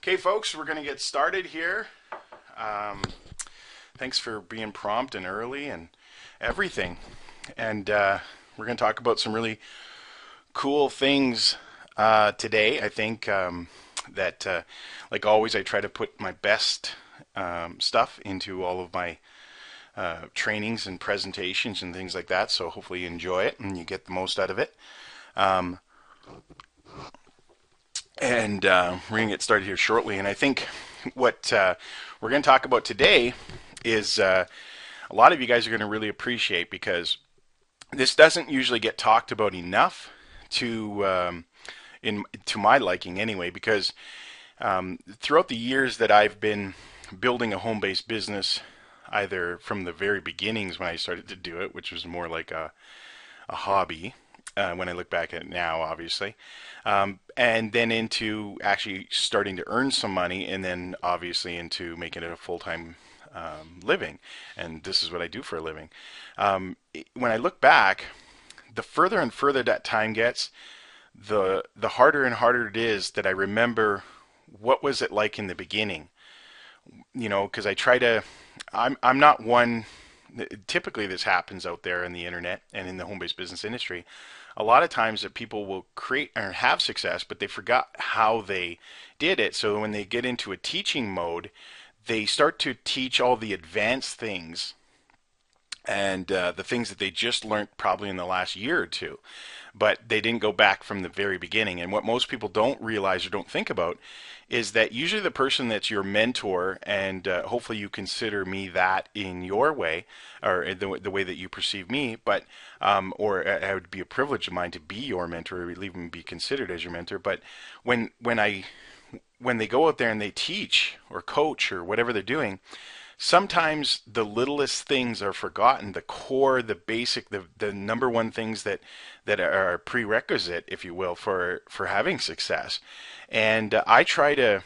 Okay, folks, we're going to get started here. Um, Thanks for being prompt and early and everything. And we're going to talk about some really cool things today. I think that, like always, I try to put my best stuff into all of my trainings and presentations and things like that. So hopefully you enjoy it and you get the most out of it. Um, and we're going to get started here shortly. And I think what we're going to talk about today is a lot of you guys are going to really appreciate, because this doesn't usually get talked about enough to my liking anyway, because throughout the years that I've been building a home-based business, either from the very beginnings when I started to do it, which was more like a hobby, when I look back at it now, obviously, and then into actually starting to earn some money, and then obviously into making it a full-time living. And this is what I do for a living. When I look back, the further and further that time gets, the harder and harder it is that I remember what was it like in the beginning. You know, because I try to, I'm not one. Typically, this happens out there in the internet and in the home-based business industry. A lot of times that people will create or have success, but they forgot how they did it. So when they get into a teaching mode, they start to teach all the advanced things and the things that they just learned probably in the last year or two, but they didn't go back from the very beginning. And what most people don't realize or don't think about is that usually the person that's your mentor, and hopefully you consider me that in your way, or the way that you perceive me, but or it would be a privilege of mine to be your mentor, or even be considered as your mentor. But when they go out there and they teach or coach or whatever they're doing, sometimes the littlest things are forgotten. The core, the basic, the number one things that are a prerequisite, if you will, for having success. And I try to,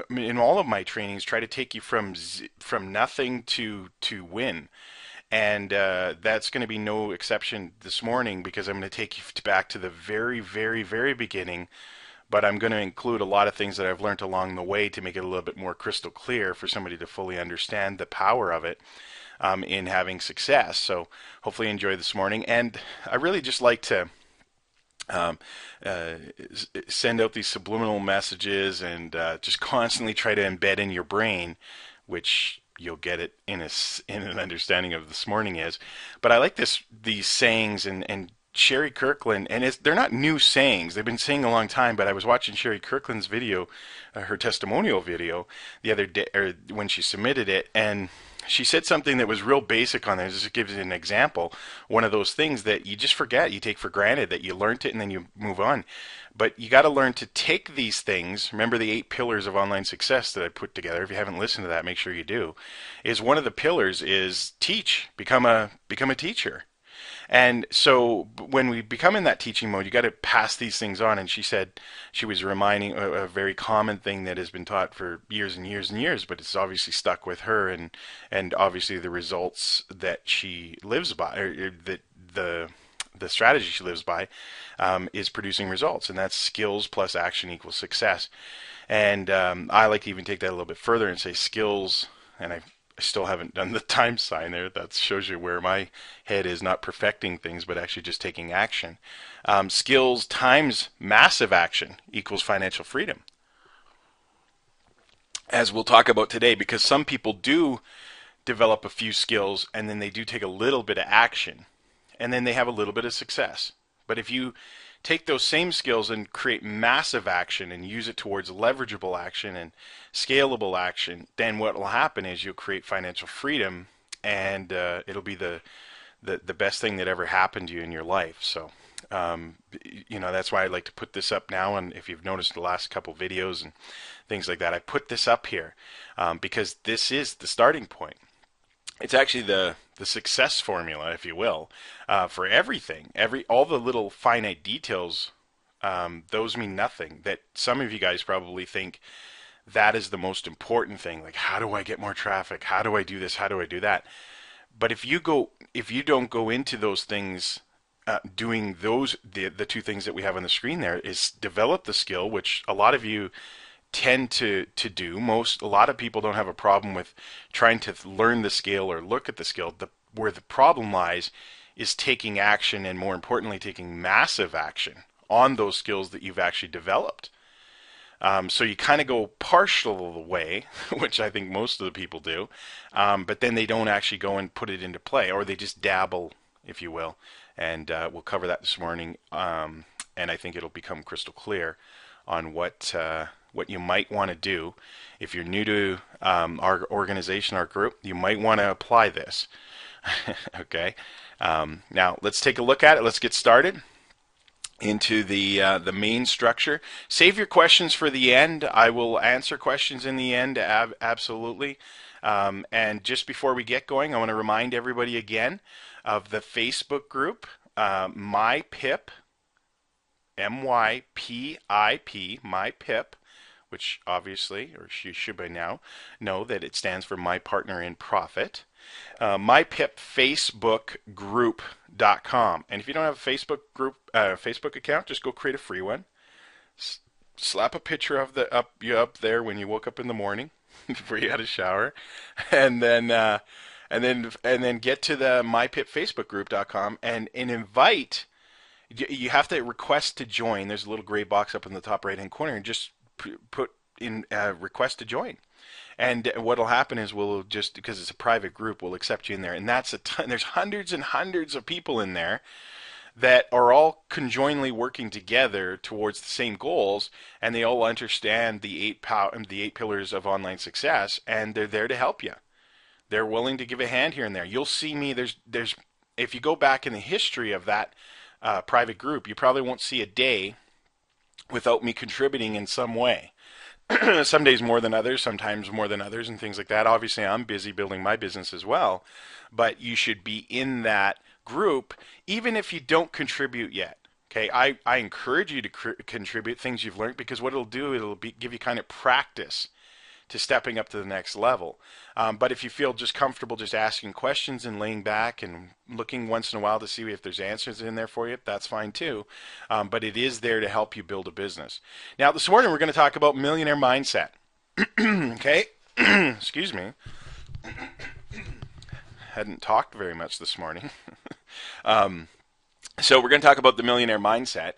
in all of my trainings, try to take you from nothing to win. And that's going to be no exception this morning, because I'm going to take you back to the very, very, very beginning, but I'm going to include a lot of things that I've learned along the way to make it a little bit more crystal clear for somebody to fully understand the power of it in having success. So hopefully you enjoy this morning. And I really just like to um, uh, send out these subliminal messages and just constantly try to embed in your brain, which you'll get it in an understanding of this morning is. But I like these sayings and Sherry Kirkland, and they're not new sayings. They've been saying a long time, but I was watching Sherry Kirkland's video, her testimonial video, the other day, or when she submitted it, and she said something that was real basic on there. Just gives you an example. One of those things that you just forget, you take for granted that you learned it and then you move on. But you got to learn to take these things. Remember the 8 pillars of online success that I put together. If you haven't listened to that, make sure you do. Is one of the pillars is teach, become a teacher. And so when we become in that teaching mode, you got to pass these things on. And she said she was reminding a very common thing that has been taught for years and years and years, but it's obviously stuck with her, and obviously the results that she lives by, or that the strategy she lives by, is producing results, and that's skills plus action equals success. And I like to even take that a little bit further and say skills, and I still haven't done the time sign there. That shows you where my head is, not perfecting things, but actually just taking action. Skills times massive action equals financial freedom, as we'll talk about today, because some people do develop a few skills and then they do take a little bit of action and then they have a little bit of success. But if you take those same skills and create massive action and use it towards leverageable action and scalable action, then what will happen is you'll create financial freedom, and it'll be the best thing that ever happened to you in your life. So, that's why I like to put this up now. And if you've noticed the last couple videos and things like that, I put this up here because this is the starting point. It's actually the success formula, if you will, for everything. All the little finite details, those mean nothing. That some of you guys probably think that is the most important thing. Like, how do I get more traffic? How do I do this? How do I do that? But if you don't go into those things, doing the 2 things that we have on the screen there, is develop the skill, which a lot of you tend to do. A lot of people don't have a problem with trying to learn the skill or look at the skill. Where the problem lies is taking action, and more importantly, taking massive action on those skills that you've actually developed. So you kind of go partial of the way, which I think most of the people do, but then they don't actually go and put it into play, or they just dabble, if you will. And we'll cover that this morning, and I think it'll become crystal clear on what you might want to do. If you're new to our organization, our group, you might want to apply this. Okay. Now let's take a look at it. Let's get started into the main structure. Save your questions for the end. I will answer questions in the end, absolutely. And just before we get going, I want to remind everybody again of the Facebook group, MyPip, MYPIP, MyPip, which obviously, or you should by now know that it stands for My Partner in Profit. MyPipFacebookGroup.com. And if you don't have a Facebook group, Facebook account, just go create a free one. Slap a picture of you up there when you woke up in the morning before you had a shower, and then get to the MyPipFacebookGroup.com and invite. You have to request to join. There's a little gray box up in the top right hand corner, and just put in request to join. And what will happen is we'll just, because it's a private group, we'll accept you in there. And that's a ton. There's hundreds and hundreds of people in there that are all conjointly working together towards the same goals, and they all understand the eight pillars of online success, and they're there to help you. They're willing to give a hand here and there. You'll see me. There's if you go back in the history of that private group, you probably won't see a day without me contributing in some way. Some days more than others, sometimes more than others, and things like that. Obviously, I'm busy building my business as well, but you should be in that group even if you don't contribute yet. Okay, I encourage you to contribute things you've learned, because what it'll do, give you kind of practice to stepping up to the next level. But if you feel just comfortable just asking questions and laying back and looking once in a while to see if there's answers in there for you, that's fine too. But it is there to help you build a business. Now, this morning we're going to talk about millionaire mindset. Okay? Excuse me. Hadn't talked very much this morning. So we're going to talk about the millionaire mindset,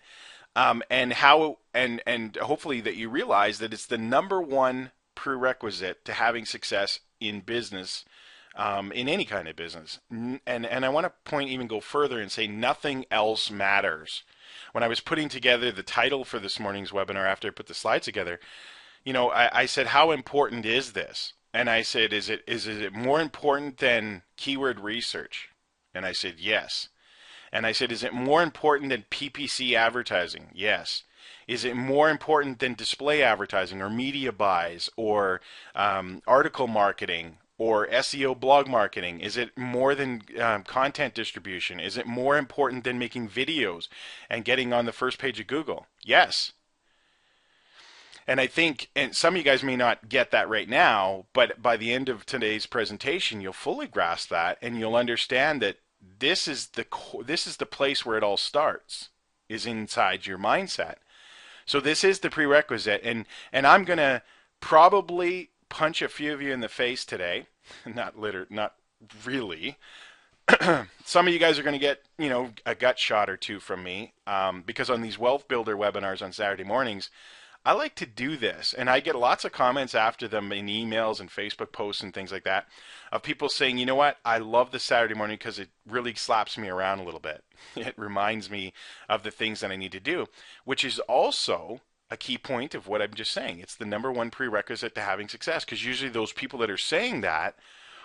and how, and hopefully that you realize that it's the number one prerequisite to having success in business, in any kind of business. And I want to go further and say nothing else matters. When I was putting together the title for this morning's webinar, after I put the slides together, I said, how important is this? And I said, is it more important than keyword research? And I said, yes. And I said, is it more important than PPC advertising? Yes. Is it more important than display advertising or media buys or article marketing or SEO blog marketing? Is it more than content distribution? Is it more important than making videos and getting on the first page of Google? Yes. And I think, and some of you guys may not get that right now, but by the end of today's presentation, you'll fully grasp that, and you'll understand that this is the place where it all starts, is inside your mindset. So this is the prerequisite, and I'm going to probably punch a few of you in the face today. Not really. Some of you guys are going to get, a gut shot or two from me, because on these Wealth Builder webinars on Saturday mornings, I like to do this, and I get lots of comments after them in emails and Facebook posts and things like that, of people saying, you know what, I love the Saturday morning because it really slaps me around a little bit. It reminds me of the things that I need to do, which is also a key point of what I'm just saying. It's the number one prerequisite to having success, because usually those people that are saying that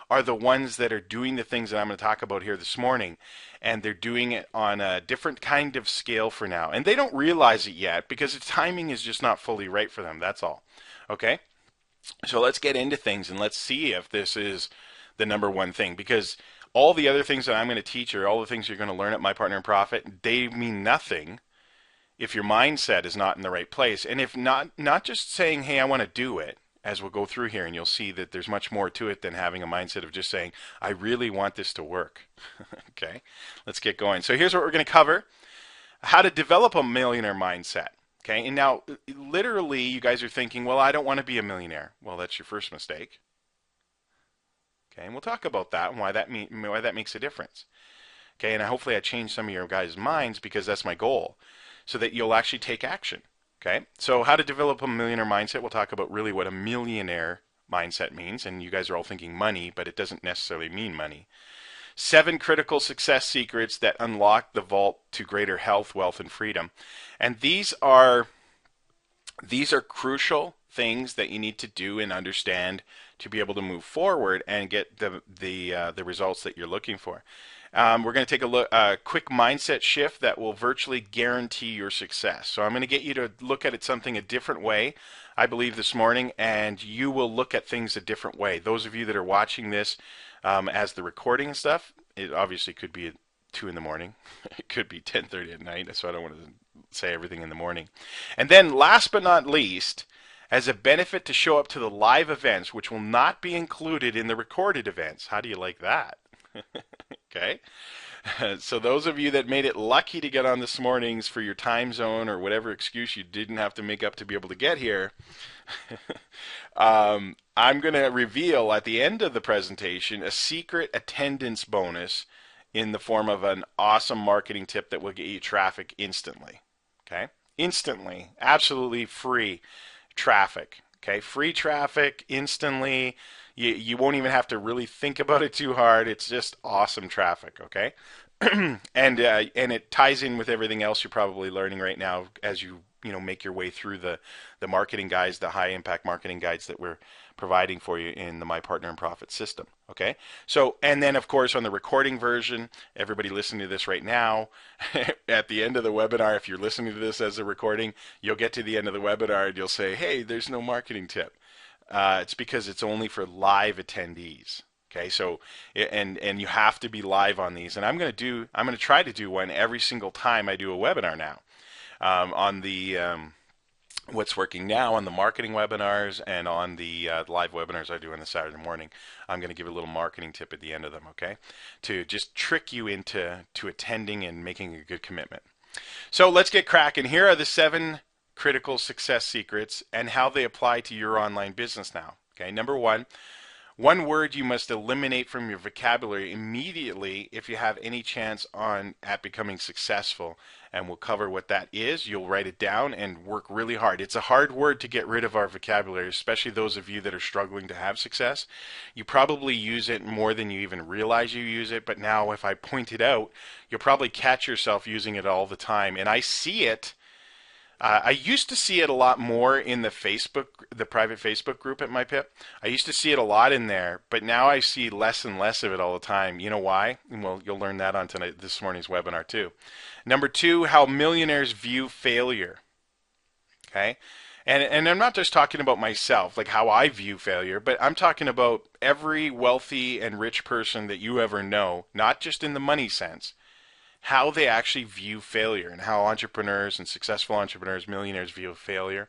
are the ones that are doing the things that I'm going to talk about here this morning, and they're doing it on a different kind of scale for now, and they don't realize it yet because the timing is just not fully right for them. That's all. Okay, so let's get into things and let's see if this is the number one thing, because all the other things that I'm going to teach, or all the things you're going to learn at My Partner in Profit, they mean nothing if your mindset is not in the right place. And if not just saying, hey, I want to do it, as we'll go through here, and you'll see that there's much more to it than having a mindset of just saying, I really want this to work. Okay, let's get going. So here's what we're going to cover: how to develop a millionaire mindset. Okay, and now literally you guys are thinking, well, I don't want to be a millionaire. Well, that's your first mistake. Okay, and we'll talk about that and why that makes a difference. Okay, and hopefully I change some of your guys' minds because that's my goal, so that you'll actually take action. Okay, so how to develop a millionaire mindset? We'll talk about really what a millionaire mindset means, and you guys are all thinking money, but it doesn't necessarily mean money. 7 critical success secrets that unlock the vault to greater health, wealth, and freedom. And these are crucial things that you need to do and understand to be able to move forward and get the results that you're looking for. We're going to take a quick mindset shift that will virtually guarantee your success. So I'm going to get you to look at it something a different way, I believe, this morning, and you will look at things a different way. Those of you that are watching this as the recording and stuff, it obviously could be at 2 in the morning. It could be 10:30 at night, so I don't want to say everything in the morning. And then last but not least, as a benefit to show up to the live events, which will not be included in the recorded events. How do you like that? Okay. So those of you that made it lucky to get on this morning's for your time zone or whatever excuse you didn't have to make up to be able to get here, I'm going to reveal at the end of the presentation a secret attendance bonus in the form of an awesome marketing tip that will get you traffic instantly. Okay? Instantly. Absolutely free traffic. Okay? Free traffic instantly. You won't even have to really think about it too hard. It's just awesome traffic. Okay? and it ties in with everything else you're probably learning right now as you make your way through the marketing guides, the high impact marketing guides that we're providing for you in the My Partner in Profit system. Okay, so and then of course on the recording version, everybody listening to this right now, at the end of the webinar, if you're listening to this as a recording, you'll get to the end of the webinar and you'll say, "Hey, there's no marketing tip." It's because it's only for live attendees. Okay, so and you have to be live on these, and I'm going to try to do one every single time I do a webinar now, on the what's working now on the marketing webinars and on the live webinars I do on the Saturday morning. I'm going to give a little marketing tip at the end of them, okay, to just trick you into attending and making a good commitment. So let's get cracking. Here are the 7 critical success secrets and how they apply to your online business now. Okay, number 1. One word you must eliminate from your vocabulary immediately if you have any chance at becoming successful. And we'll cover what that is. You'll write it down and work really hard. It's a hard word to get rid of our vocabulary, especially those of you that are struggling to have success. You probably use it more than you even realize you use it. But now if I point it out, you'll probably catch yourself using it all the time. And I see it. I used to see it a lot more in the private Facebook group at MyPip. I used to see it a lot in there, but now I see less and less of it all the time. You know why? Well, you'll learn that on this morning's webinar too. Number 2, how millionaires view failure. Okay? And I'm not just talking about myself, like how I view failure, but I'm talking about every wealthy and rich person that you ever know, not just in the money sense. How they actually view failure and how entrepreneurs and successful entrepreneurs, millionaires view failure.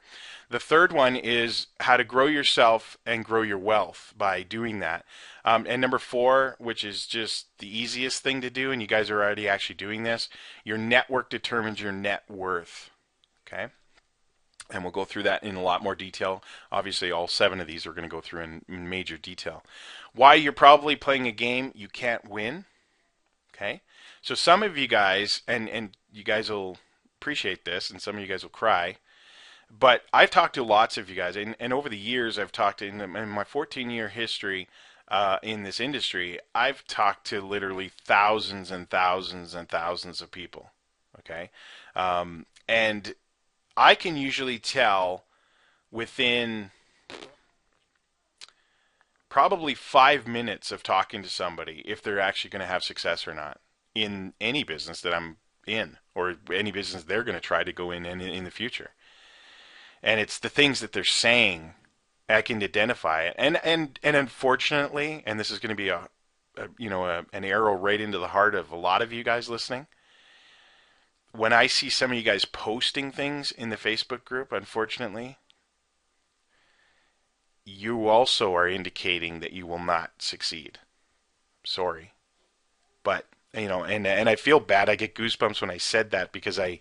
The third one is how to grow yourself and grow your wealth by doing that. And number 4, which is just the easiest thing to do, and you guys are already actually doing this, your network determines your net worth. Okay? And we'll go through that in a lot more detail. Obviously, all 7 of these are going to go through in major detail. Why you're probably playing a game you can't win. Okay? So some of you guys, and you guys will appreciate this, and some of you guys will cry, but I've talked to lots of you guys, and over the years I've talked to, in my 14-year history in this industry, I've talked to literally thousands and thousands and thousands of people, okay? And I can usually tell within probably 5 minutes of talking to somebody if they're actually going to have success or not in any business that I'm in, or any business they're going to try to go in the future. And it's the things that they're saying, I can identify it. And unfortunately, and this is going to be an arrow right into the heart of a lot of you guys listening, when I see some of you guys posting things in the Facebook group, unfortunately, you also are indicating that you will not succeed. Sorry. But and I feel bad. I get goosebumps when I said that because I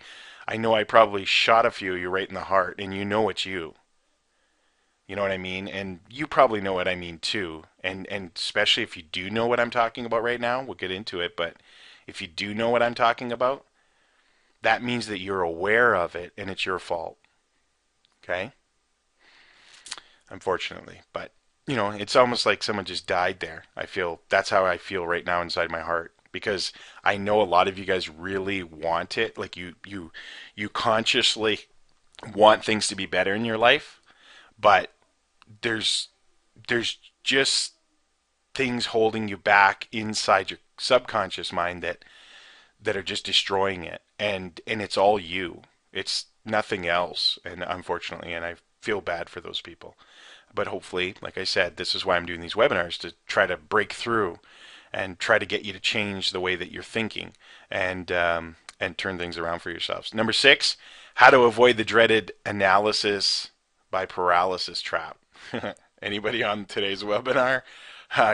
I know I probably shot a few of you right in the heart, and you know it's you. You know what I mean? And you probably know what I mean too. And especially if you do know what I'm talking about right now, we'll get into it, but if you do know what I'm talking about, that means that you're aware of it and it's your fault. Okay? Unfortunately. But, it's almost like someone just died there. I feel that's how I feel right now inside my heart because I know a lot of you guys really want it. Like you consciously want things to be better in your life, but there's there's just things holding you back inside your subconscious mind that are just destroying it, and it's all you. It's nothing else, and unfortunately, and I feel bad for those people. But hopefully, like I said, this is why I'm doing these webinars, to try to break through and try to get you to change the way that you're thinking and turn things around for yourselves. Number 6, how to avoid the dreaded analysis by paralysis trap. Anybody on today's webinar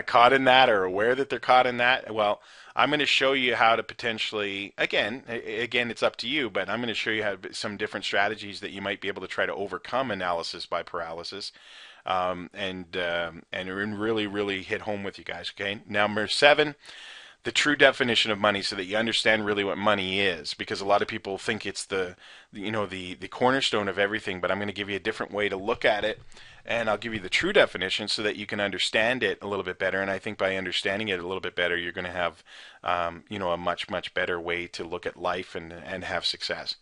caught in that or aware that they're caught in that? Well, I'm going to show you how to potentially, again, it's up to you, but I'm going to show you how some different strategies that you might be able to try to overcome analysis by paralysis, and really, really hit home with you guys. Okay, number 7, the true definition of money, so that you understand really what money is, because a lot of people think it's the cornerstone of everything, but I'm going to give you a different way to look at it, and I'll give you the true definition so that you can understand it a little bit better. And I think by understanding it a little bit better, you're going to have a much better way to look at life and have success.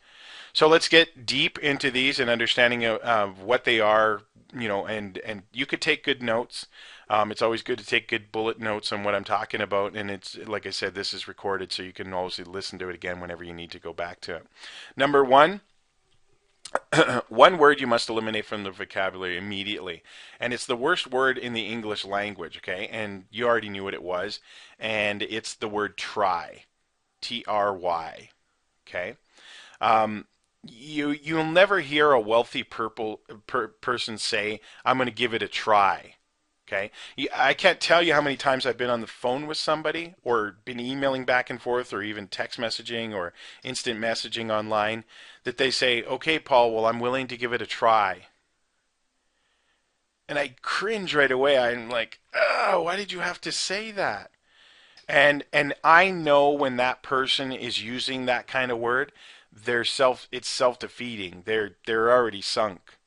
So let's get deep into these and understanding of what they are, and you could take good notes. It's always good to take good bullet notes on what I'm talking about, and it's like I said, this is recorded, so you can always listen to it again whenever you need to go back to it. Number 1, one word you must eliminate from the vocabulary immediately, and it's the worst word in the English language, okay? And you already knew what it was, and it's the word try, Try, okay? You'll never hear a wealthy person say, "I'm going to give it a try." Okay, I can't tell you how many times I've been on the phone with somebody, or been emailing back and forth, or even text messaging or instant messaging online, that they say, "Okay, Paul, well, I'm willing to give it a try." And I cringe right away. I'm like, "Oh, why did you have to say that?" And I know when that person is using that kind of word, it's self-defeating. They're already sunk,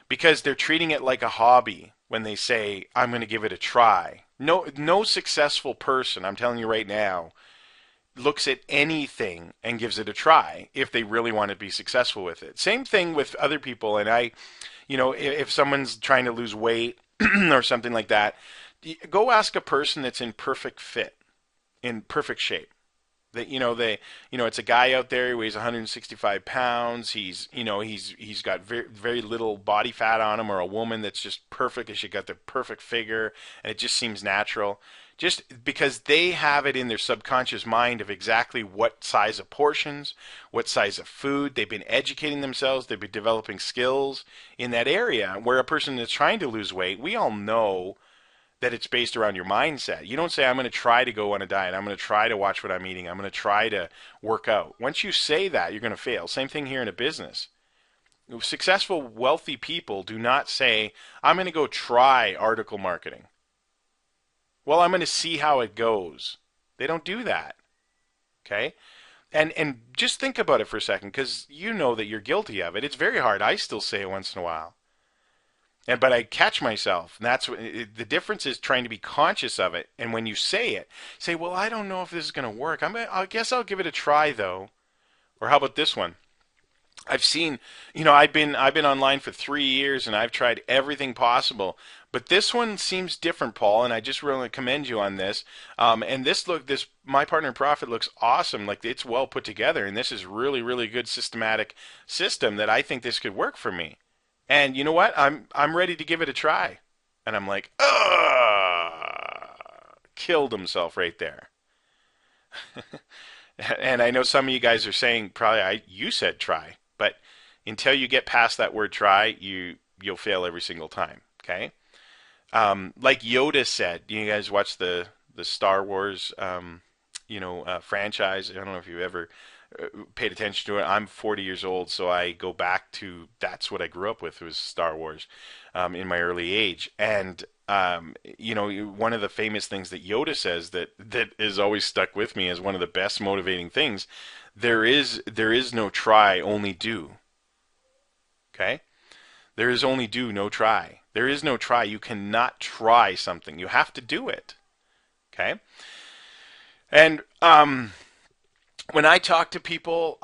because they're treating it like a hobby when they say, "I'm going to give it a try." No successful person, I'm telling you right now, looks at anything and gives it a try if they really want to be successful with it. Same thing with other people. And if someone's trying to lose weight or something like that, go ask a person that's in perfect fit, in perfect shape. That it's a guy out there who weighs 165 pounds. He's got very, very little body fat on him, or a woman that's just perfect, and she got the perfect figure, and it just seems natural. Just because they have it in their subconscious mind of exactly what size of portions, what size of food. They've been educating themselves. They've been developing skills in that area. Where a person that's trying to lose weight, we all know that it's based around your mindset. You don't say, "I'm going to try to go on a diet. I'm going to try to watch what I'm eating. I'm going to try to work out." Once you say that, you're going to fail. Same thing here in a business. Successful, wealthy people do not say, "I'm going to go try article marketing. Well, I'm going to see how it goes." They don't do that. Okay? And just think about it for a second, because you know that you're guilty of it. It's very hard. I still say it once in a while. But I catch myself. And that's the difference, is trying to be conscious of it. And when you say it, say, "Well, I don't know if this is going to work. I guess I'll give it a try, though." Or how about this one? I've seen, I've been online for 3 years, and I've tried everything possible. But this one seems different, Paul, and I just really commend you on this. And this My Partner in Profit looks awesome. Like, it's well put together, and this is really, really good systematic system that I think this could work for me. And you know what? I'm ready to give it a try. And I'm like, ugh, killed himself right there. And I know some of you guys are saying, probably, you said try, but until you get past that word try, you'll fail every single time. Okay? Like Yoda said, you guys watch the Star Wars franchise. I don't know if you've ever paid attention to it. I'm 40 years old, so I go back to that's what I grew up with was Star Wars in my early age. And one of the famous things that Yoda says that is always stuck with me as one of the best motivating things. There is no try, only do. Okay? There is only do, no try. There is no try. You cannot try something. You have to do it. Okay? And when I talk to people,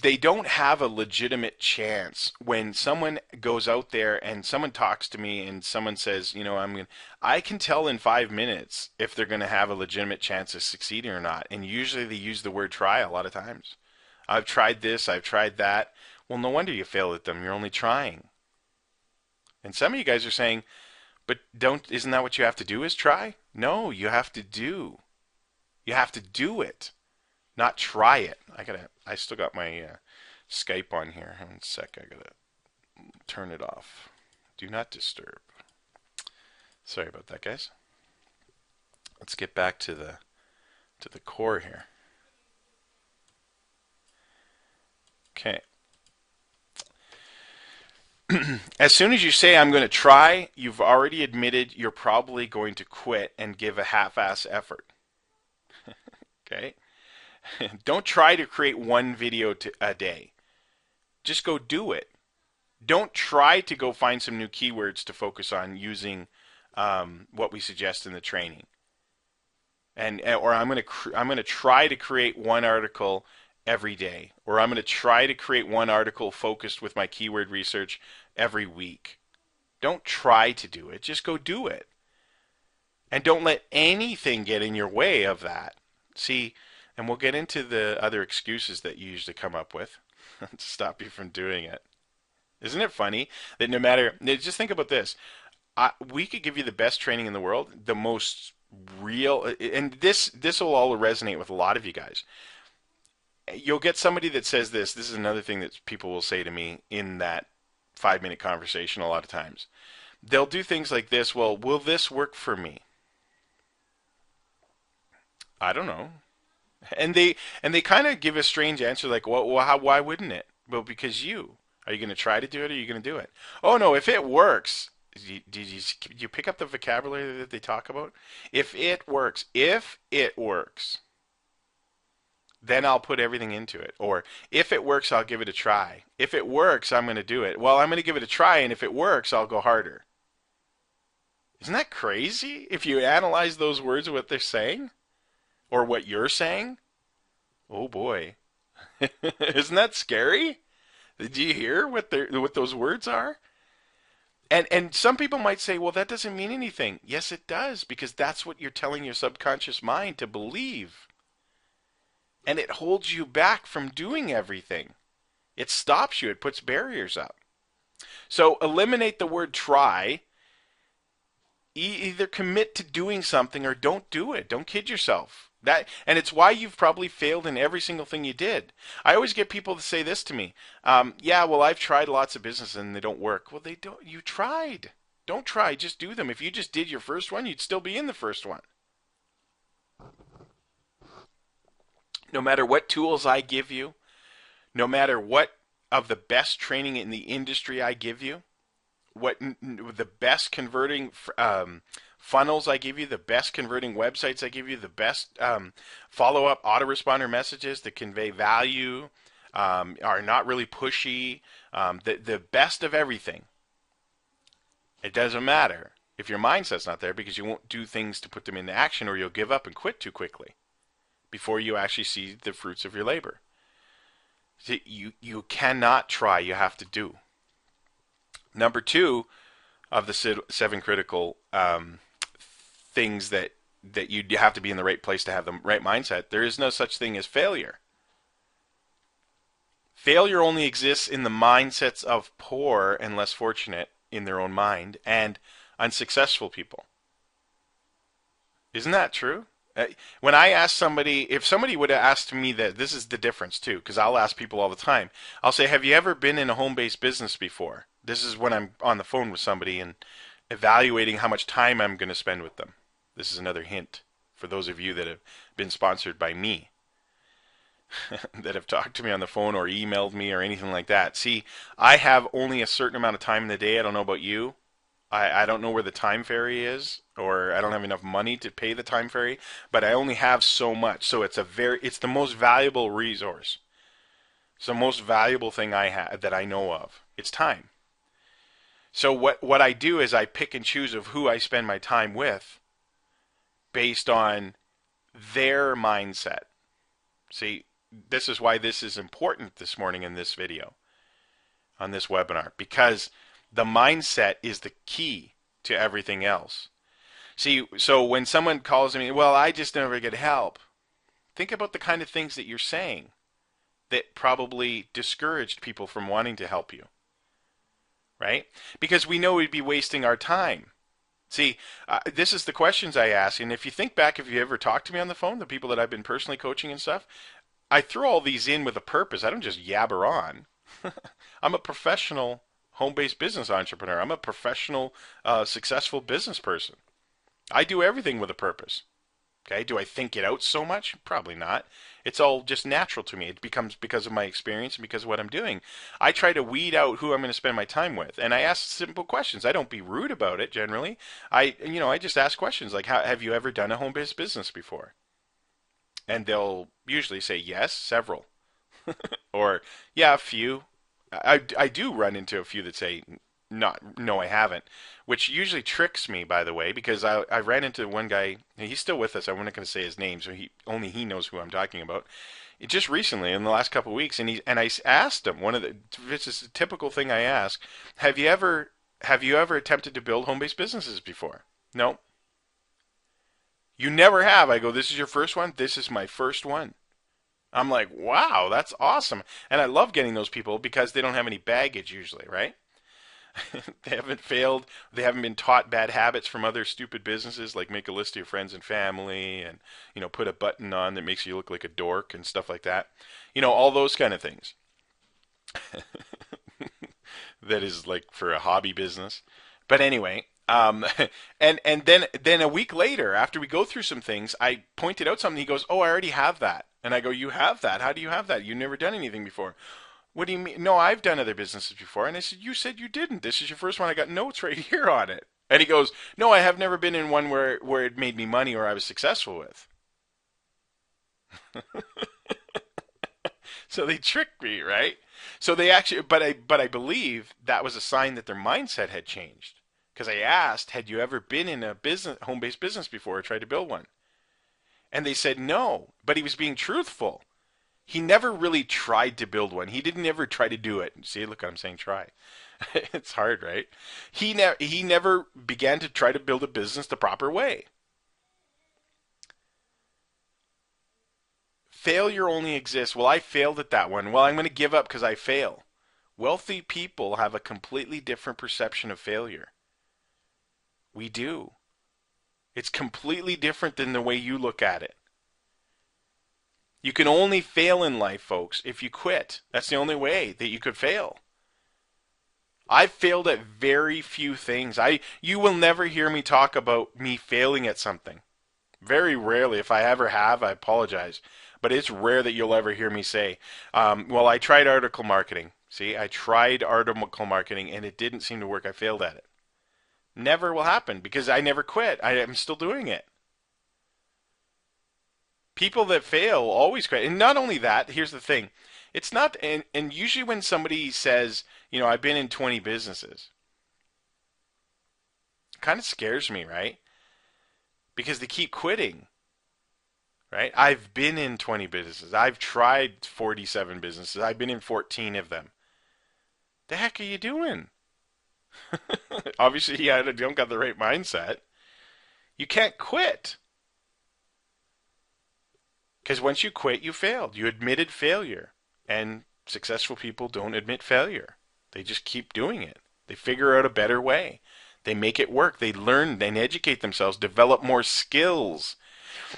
they don't have a legitimate chance when someone goes out there and someone talks to me and someone says, I can tell in 5 minutes if they're going to have a legitimate chance of succeeding or not. And usually they use the word try a lot of times. I've tried this, I've tried that. Well, no wonder you fail at them. You're only trying. And some of you guys are saying, but isn't that what you have to do is try? No, you have to do. You have to do it, not try it. I still got my Skype on here. One sec, I gotta turn it off. Do not disturb. Sorry about that, guys. Let's get back to the core here. Okay. As soon as you say I'm going to try, you've already admitted you're probably going to quit and give a half-ass effort. Okay? Don't try to create one video a day. Just go do it. Don't try to go find some new keywords to focus on using what we suggest in the training. Or I'm going to try to create one article every day, or I'm going to try to create one article focused with my keyword research every week. Don't try to do it. Just go do it. And don't let anything get in your way of that. See, and we'll get into the other excuses that you usually come up with to stop you from doing it. Isn't it funny that no matter, just think about this. We could give you the best training in the world, the most real, and this will all resonate with a lot of you guys. You'll get somebody that says this. This is another thing that people will say to me in that 5-minute conversation a lot of times. They'll do things like this. Well, will this work for me? I don't know. And they kind of give a strange answer like, well, why wouldn't it? Well, because you. Are you going to try to do it or are you going to do it? Oh, no, if it works. Did you pick up the vocabulary that they talk about? If it works. Then I'll put everything into it. Or if it works, I'll give it a try. If it works, I'm going to do it. Well, I'm going to give it a try, and if it works, I'll go harder. Isn't that crazy? If you analyze those words, what they're saying, or what you're saying, oh boy, isn't that scary? Did you hear what those words are? And some people might say, well, that doesn't mean anything. Yes, it does, because that's what you're telling your subconscious mind to believe. And it holds you back from doing everything. It stops you. It puts barriers up. So eliminate the word try. Either commit to doing something or don't do it. Don't kid yourself. And it's why you've probably failed in every single thing you did. I always get people to say this to me. Yeah, well, I've tried lots of businesses and they don't work. Well, they don't. You tried. Don't try. Just do them. If you just did your first one, you'd still be in the first one. No matter what tools I give you, no matter what of the best training in the industry I give you, what the best converting funnels I give you, the best converting websites I give you, the best follow-up autoresponder messages that convey value, are not really pushy, the best of everything. It doesn't matter if your mindset's not there because you won't do things to put them into action or you'll give up and quit too quickly before you actually see the fruits of your labor. See, you cannot try, you have to do. Number 2 of the 7 critical things that you have to be in the right place to have the right mindset, there is no such thing as failure. Failure only exists in the mindsets of poor and less fortunate in their own mind and unsuccessful people. Isn't that true? When I ask somebody, if somebody would have asked me that, this is the difference too, because I'll ask people all the time. I'll say, have you ever been in a home-based business before? This is when I'm on the phone with somebody and evaluating how much time I'm going to spend with them. This is another hint for those of you that have been sponsored by me, that have talked to me on the phone or emailed me or anything like that. See, I have only a certain amount of time in the day. I don't know about you. I don't know where the time ferry is, or I don't have enough money to pay the time ferry, but I only have so much. So it's the most valuable resource. It's the most valuable thing I have that I know of. It's time. So what I do is I pick and choose of who I spend my time with based on their mindset. See, this is why this is important this morning in this video, on this webinar, because the mindset is the key to everything else. See, so when someone calls me, well, I just never get help. Think about the kind of things that you're saying that probably discouraged people from wanting to help you, right? Because we know we'd be wasting our time. See, this is the questions I ask, and if you think back, if you ever talked to me on the phone, the people that I've been personally coaching and stuff, I throw all these in with a purpose. I don't just yabber on. I'm a professional home-based business entrepreneur. I'm a professional, successful business person. I do everything with a purpose. Okay, do I think it out so much? Probably not. It's all just natural to me. It becomes because of my experience and because of what I'm doing. I try to weed out who I'm going to spend my time with, and I ask simple questions. I don't be rude about it generally. I just ask questions like, have you ever done a home-based business before? And they'll usually say yes, several, or yeah, a few. I do run into a few that say no, I haven't, which usually tricks me, by the way, because I ran into one guy. He's still with us. I'm not going to say his name, so only he knows who I'm talking about. Just recently, in the last couple of weeks, and I asked him, this is a typical thing I ask: Have you ever attempted to build home-based businesses before? No. You never have. I go, this is your first one? This is my first one. I'm like, wow, that's awesome. And I love getting those people because they don't have any baggage usually, right? They haven't failed. They haven't been taught bad habits from other stupid businesses, like make a list of your friends and family and, put a button on that makes you look like a dork and stuff like that. All those kind of things. That is like for a hobby business. But anyway, and then a week later, after we go through some things, I pointed out something. He goes, "Oh, I already have that." And I go, "You have that? How do you have that? You've never done anything before." "What do you mean?" "No, I've done other businesses before." And I said, "You said you didn't. This is your first one. I got notes right here on it." And he goes, "No, I have never been in one where it made me money or I was successful with." So they tricked me, right? So they actually, but I believe that was a sign that their mindset had changed. Because I asked, "Had you ever been in a home-based business before or tried to build one?" And they said no, but he was being truthful. He never really tried to build one. He didn't ever try to do it. See, look, I'm saying try. It's hard, right? He never began to try to build a business the proper way. Failure only exists. Well, I failed at that one. Well, I'm going to give up because I fail. Wealthy people have a completely different perception of failure. We do. It's completely different than the way you look at it. You can only fail in life, folks, if you quit. That's the only way that you could fail. I've failed at very few things. You will never hear me talk about me failing at something. Very rarely. If I ever have, I apologize. But it's rare that you'll ever hear me say, well, I tried article marketing. See, I tried article marketing and it didn't seem to work. I failed at it. Never will happen because I never quit. I am still doing it. People that fail always quit. And not only that, here's the thing. It's not, and usually when somebody says, I've been in 20 businesses, it kind of scares me, right? Because they keep quitting, right? I've been in 20 businesses. I've tried 47 businesses. I've been in 14 of them. The heck are you doing? Obviously, you don't got the right mindset. You can't quit. Because once you quit, you failed. You admitted failure. And successful people don't admit failure. They just keep doing it. They figure out a better way. They make it work. They learn and educate themselves, develop more skills.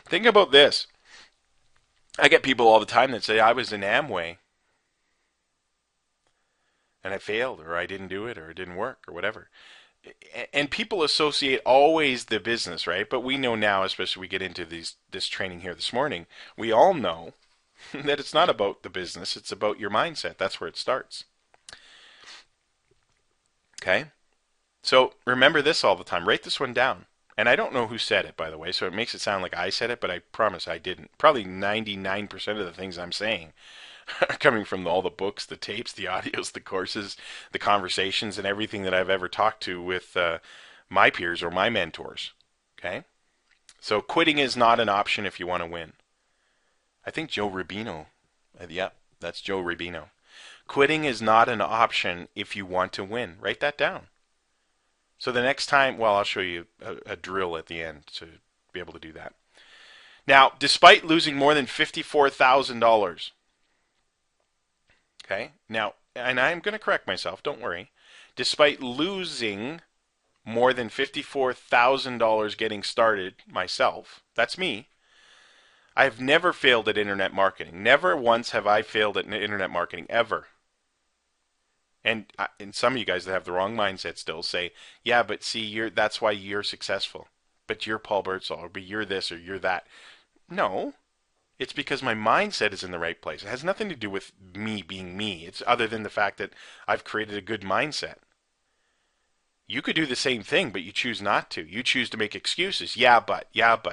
Think about this. I get people all the time that say, I was in Amway and I failed, or I didn't do it, or it didn't work, or whatever. And people associate always the business, right? But we know now, especially we get into this training here this morning, we all know that it's not about the business, it's about your mindset. That's where it starts. Okay? So remember this all the time. Write this one down. And I don't know who said it, by the way, so it makes it sound like I said it, but I promise I didn't. Probably 99% of the things I'm saying are coming from all the books, the tapes, the audios, the courses, the conversations, and everything that I've ever talked to with my peers or my mentors. Okay? So quitting is not an option if you want to win. I think Joe Rubino. Yep, that's Joe Rubino. Quitting is not an option if you want to win. Write that down. So the next time, well, I'll show you a drill at the end to be able to do that. Now, despite losing more than $54,000, okay, now, and I'm going to correct myself, don't worry. Despite losing more than $54,000 getting started myself, that's me, I've never failed at internet marketing. Never once have I failed at internet marketing, ever. And some of you guys that have the wrong mindset still say, yeah, but see, that's why you're successful. But you're Paul Birdsall, or but you're this, or you're that. No, it's because my mindset is in the right place. It has nothing to do with me being me. It's other than the fact that I've created a good mindset. You could do the same thing, but you choose not to. You choose to make excuses. Yeah, but. Yeah, but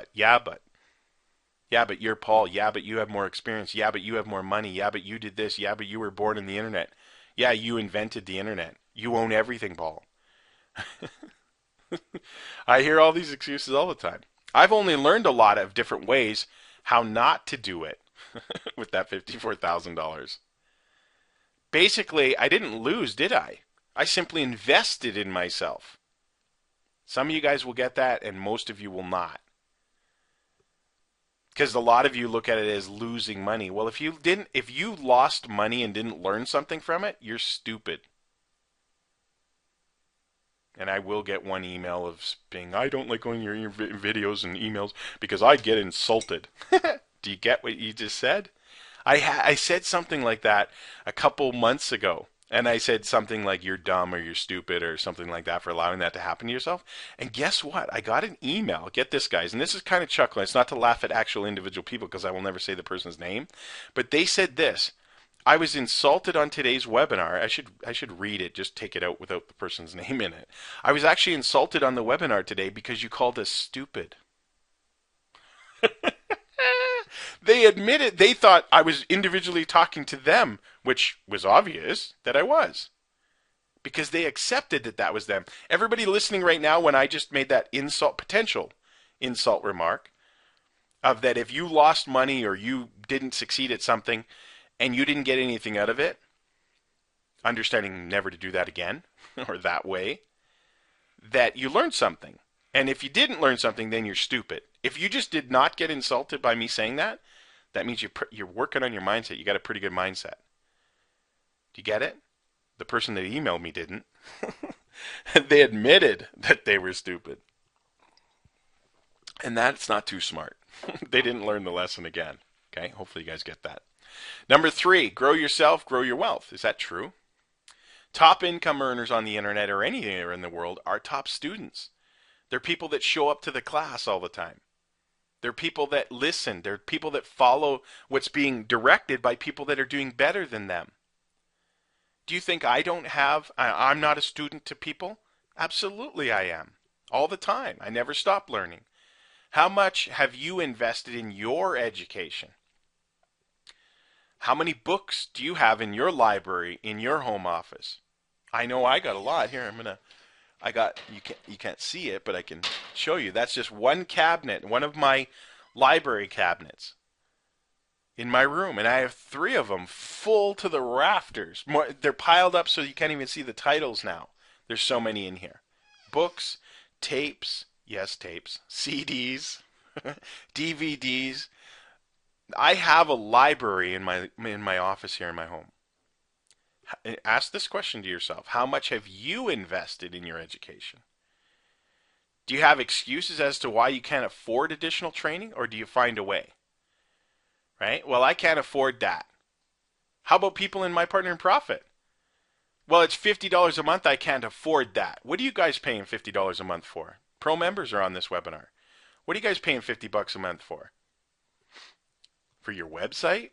you're Paul. Yeah, but you have more experience. Yeah, but you have more money. Yeah, but you did this. Yeah, but you were born in the internet. Yeah, you invented the internet. You own everything, Paul. I hear all these excuses all the time. I've only learned a lot of different ways how not to do it with that $54,000. Basically, I didn't lose, did I? I simply invested in myself. Some of you guys will get that, and most of you will not. Because a lot of you look at it as losing money. Well, if you lost money and didn't learn something from it, you're stupid. And I will get one email of being, I don't like going to your videos and emails because I get insulted. Do you get what you just said? I said something like that a couple months ago. And I said something like, you're dumb or you're stupid or something like that for allowing that to happen to yourself. And guess what? I got an email. Get this, guys. And this is kind of chuckling. It's not to laugh at actual individual people because I will never say the person's name. But they said this. I was insulted on today's webinar. I should read it, just take it out without the person's name in it. I was actually insulted on the webinar today because you called us stupid. They admitted they thought I was individually talking to them, which was obvious that I was. Because they accepted that that was them. Everybody listening right now, when I just made that potential insult remark, of that if you lost money or you didn't succeed at something and you didn't get anything out of it, understanding never to do that again, or that way, that you learned something. And if you didn't learn something, then you're stupid. If you just did not get insulted by me saying that, that means you're working on your mindset. You got a pretty good mindset. Do you get it? The person that emailed me didn't. They admitted that they were stupid. And that's not too smart. They didn't learn the lesson again. Okay, hopefully you guys get that. Number 3, grow yourself, grow your wealth. Is that true? Top income earners on the internet or anywhere in the world are top students. They're people that show up to the class all the time. They're people that listen. They're people that follow what's being directed by people that are doing better than them. Do you think I'm not a student to people? Absolutely I am. All the time. I never stop learning. How much have you invested in your education? How many books do you have in your library, in your home office? I know I got a lot. Here, you can't see it, but I can show you. That's just one cabinet, one of my library cabinets in my room. And I have 3 of them full to the rafters. They're piled up so you can't even see the titles now. There's so many in here. Books, tapes, yes, tapes, CDs, DVDs. I have a library in my office here in my home. Ask this question to yourself. How much have you invested in your education? Do you have excuses as to why you can't afford additional training, or do you find a way? Right? Well, I can't afford that. How about people in My Partner in Profit? Well, it's $50 a month. I can't afford that. What are you guys paying $50 a month for? Pro members are on this webinar. What are you guys paying 50 bucks a month for? For your website?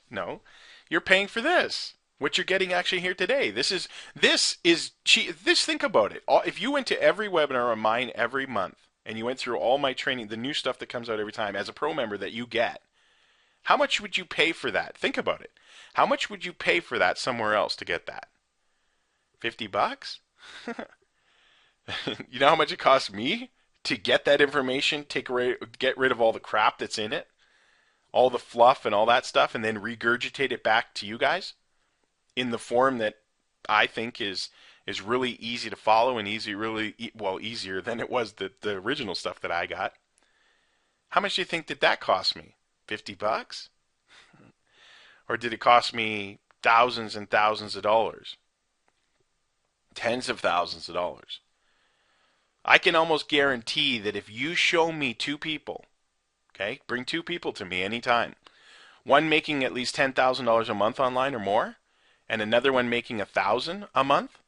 No. You're paying for this. What you're getting actually here today. This is cheap. Think about it. If you went to every webinar of mine every month and you went through all my training, the new stuff that comes out every time as a pro member that you get, how much would you pay for that? Think about it. How much would you pay for that somewhere else to get that? 50 bucks? You know how much it costs me to get that information, get rid of all the crap that's in it, all the fluff and all that stuff, and then regurgitate it back to you guys in the form that I think is really easy to follow and easier than it was the original stuff that I got. How much do you think did that cost me? 50 bucks? Or did it cost me thousands and thousands of dollars? Tens of thousands of dollars. I can almost guarantee that if you show me two people, okay, bring two people to me anytime, one making at least $10,000 a month online or more, and another one making $1,000 a month,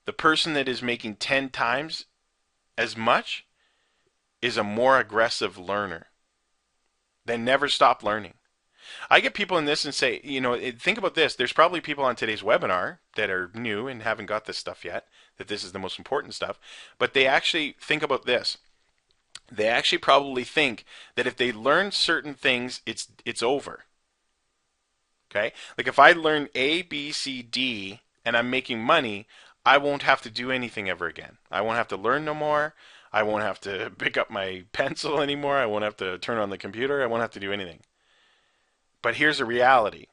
the person that is making 10 times as much is a more aggressive learner. They never stop learning. I get people in this and say, think about this. There's probably people on today's webinar that are new and haven't got this stuff yet, that this is the most important stuff. But they actually think about this. They actually probably think that if they learn certain things, it's over. Okay? Like if I learn A, B, C, D, and I'm making money, I won't have to do anything ever again. I won't have to learn no more. I won't have to pick up my pencil anymore. I won't have to turn on the computer. I won't have to do anything. But here's the reality.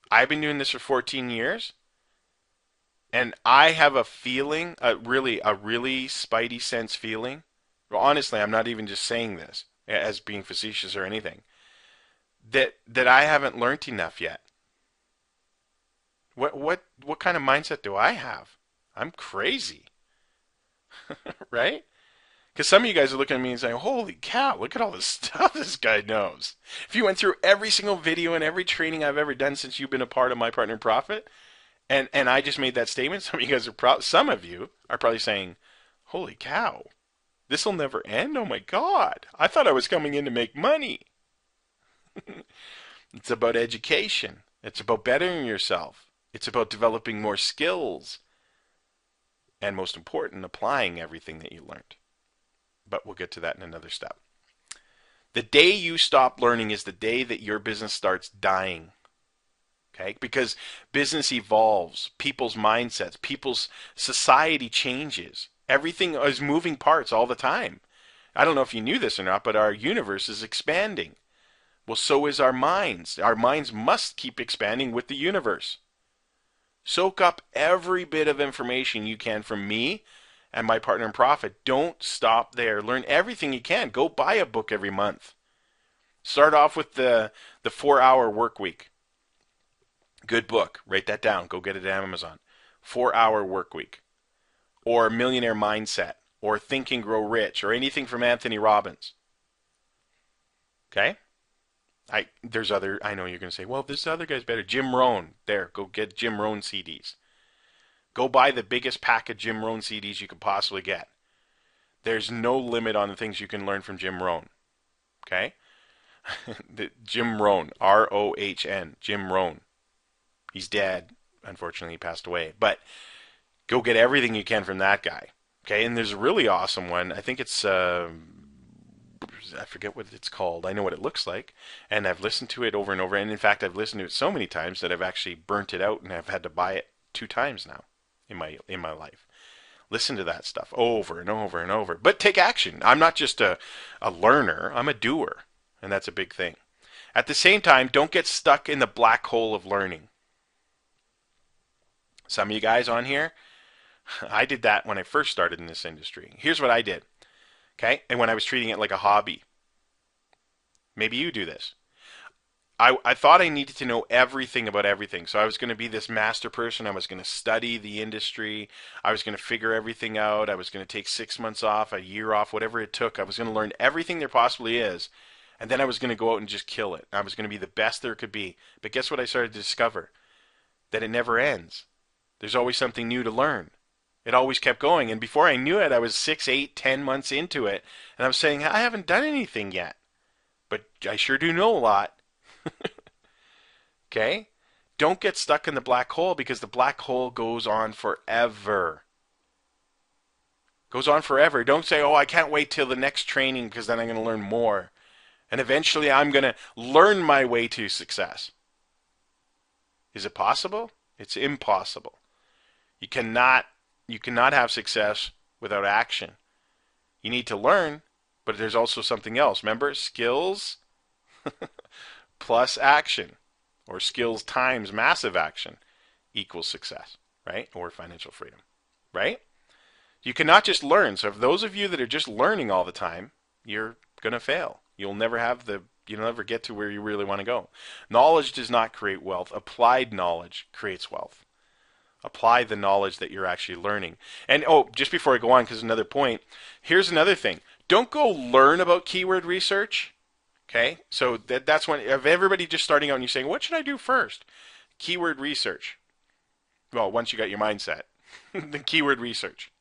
I've been doing this for 14 years, and I have a feeling, a really spidey sense feeling. Well, honestly, I'm not even just saying this as being facetious or anything. That I haven't learned enough yet. What kind of mindset do I have? I'm crazy, right? Because some of you guys are looking at me and saying, holy cow, look at all this stuff this guy knows. If you went through every single video and every training I've ever done since you've been a part of My Partner in Profit, and I just made that statement, some of you guys some of you are probably saying, holy cow, this will never end? Oh my God, I thought I was coming in to make money. It's about education. It's about bettering yourself. It's about developing more skills. And most important, applying everything that you learned. But we'll get to that in another step. The day you stop learning is the day that your business starts dying. Okay? Because business evolves, people's mindsets, people's society changes. Everything is moving parts all the time. I don't know if you knew this or not, but our universe is expanding. Well, so is our minds. Our minds must keep expanding with the universe. Soak up every bit of information you can from me and My Partner in Profit. Don't stop there. Learn everything you can. Go buy a book every month. Start off with the 4-hour work week. Good book. Write that down. Go get it at Amazon. 4-hour work week. Or Millionaire Mindset. Or Think and Grow Rich. Or anything from Anthony Robbins. Okay? I know you're going to say, well, this other guy's better. Jim Rohn. There, go get Jim Rohn CDs. Go buy the biggest pack of Jim Rohn CDs you could possibly get. There's no limit on the things you can learn from Jim Rohn. Okay? Jim Rohn. R-O-H-N. Jim Rohn. He's dead. Unfortunately, he passed away. But go get everything you can from that guy. Okay? And there's a really awesome one. I think it's... I forget what it's called. I know what it looks like, and I've listened to it over and over. And in fact, I've listened to it so many times that I've actually burnt it out, and I've had to buy it 2 times now in my life. Listen to that stuff over and over and over. But take action. I'm not just a learner. I'm a doer, and that's a big thing. At the same time, don't get stuck in the black hole of learning. Some of you guys on here, I did that when I first started in this industry. Here's what I did. Okay? And when I was treating it like a hobby. Maybe you do this. I thought I needed to know everything about everything. So I was going to be this master person. I was going to study the industry. I was going to figure everything out. I was going to take 6 months off, a year off, whatever it took. I was going to learn everything there possibly is. And then I was going to go out and just kill it. I was going to be the best there could be. But guess what I started to discover? That it never ends. There's always something new to learn. It always kept going. And before I knew it, I was 6, 8, 10 months into it. And I was saying, I haven't done anything yet, but I sure do know a lot. Okay? Don't get stuck in the black hole because the black hole goes on forever. Goes on forever. Don't say, oh, I can't wait till the next training because then I'm going to learn more. And eventually I'm going to learn my way to success. Is it possible? It's impossible. You cannot have success without action. You need to learn, but there's also something else. Remember, skills plus action, or skills times massive action equals success, right? Or financial freedom, right? You cannot just learn. So if those of you that are just learning all the time, you're going to fail. You'll never get to where you really want to go. Knowledge does not create wealth. Applied knowledge creates wealth. Apply the knowledge that you're actually learning. And just before I go on, because another point, here's another thing. Don't go learn about keyword research. Okay? So that's when, if everybody just starting out and you're saying, what should I do first? Keyword research. Well, once you got your mindset, the keyword research.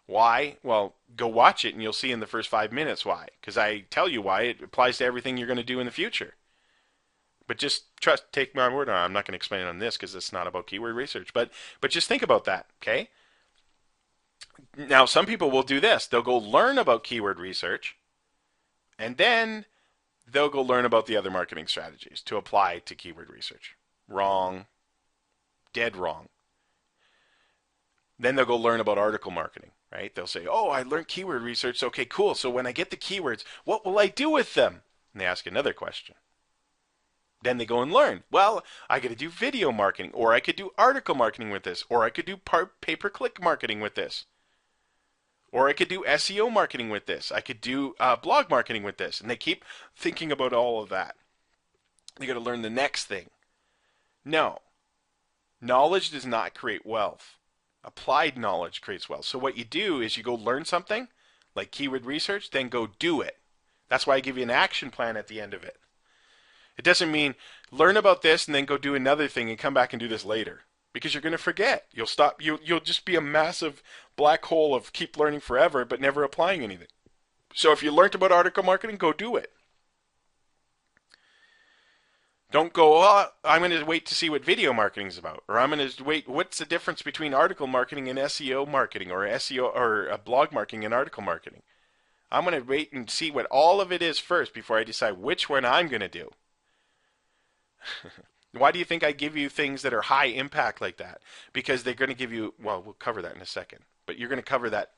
Why? Well, go watch it and you'll see in the first 5 minutes why. Because I tell you why. It applies to everything you're going to do in the future. But just take my word on it. I'm not going to explain it on this because it's not about keyword research. But just think about that, okay? Now, some people will do this. They'll go learn about keyword research, and then they'll go learn about the other marketing strategies to apply to keyword research. Wrong. Dead wrong. Then they'll go learn about article marketing, right? They'll say, oh, I learned keyword research. Okay, cool. So when I get the keywords, what will I do with them? And they ask another question. Then they go and learn. Well, I got to do video marketing, or I could do article marketing with this, or I could do pay-per-click marketing with this, or I could do SEO marketing with this. I could do blog marketing with this. And they keep thinking about all of that. They got to learn the next thing. No. Knowledge does not create wealth. Applied knowledge creates wealth. So what you do is you go learn something, like keyword research, then go do it. That's why I give you an action plan at the end of it. It doesn't mean learn about this and then go do another thing and come back and do this later. Because you're going to forget. You'll just be a massive black hole of keep learning forever but never applying anything. So if you learned about article marketing, go do it. Don't go, oh, I'm going to wait to see what video marketing is about. Or I'm going to wait, what's the difference between article marketing and SEO marketing, or SEO or blog marketing and article marketing? I'm going to wait and see what all of it is first before I decide which one I'm going to do. Why do you think I give you things that are high impact like that? Because they're going to give you, well, we'll cover that in a second, but you're going to cover that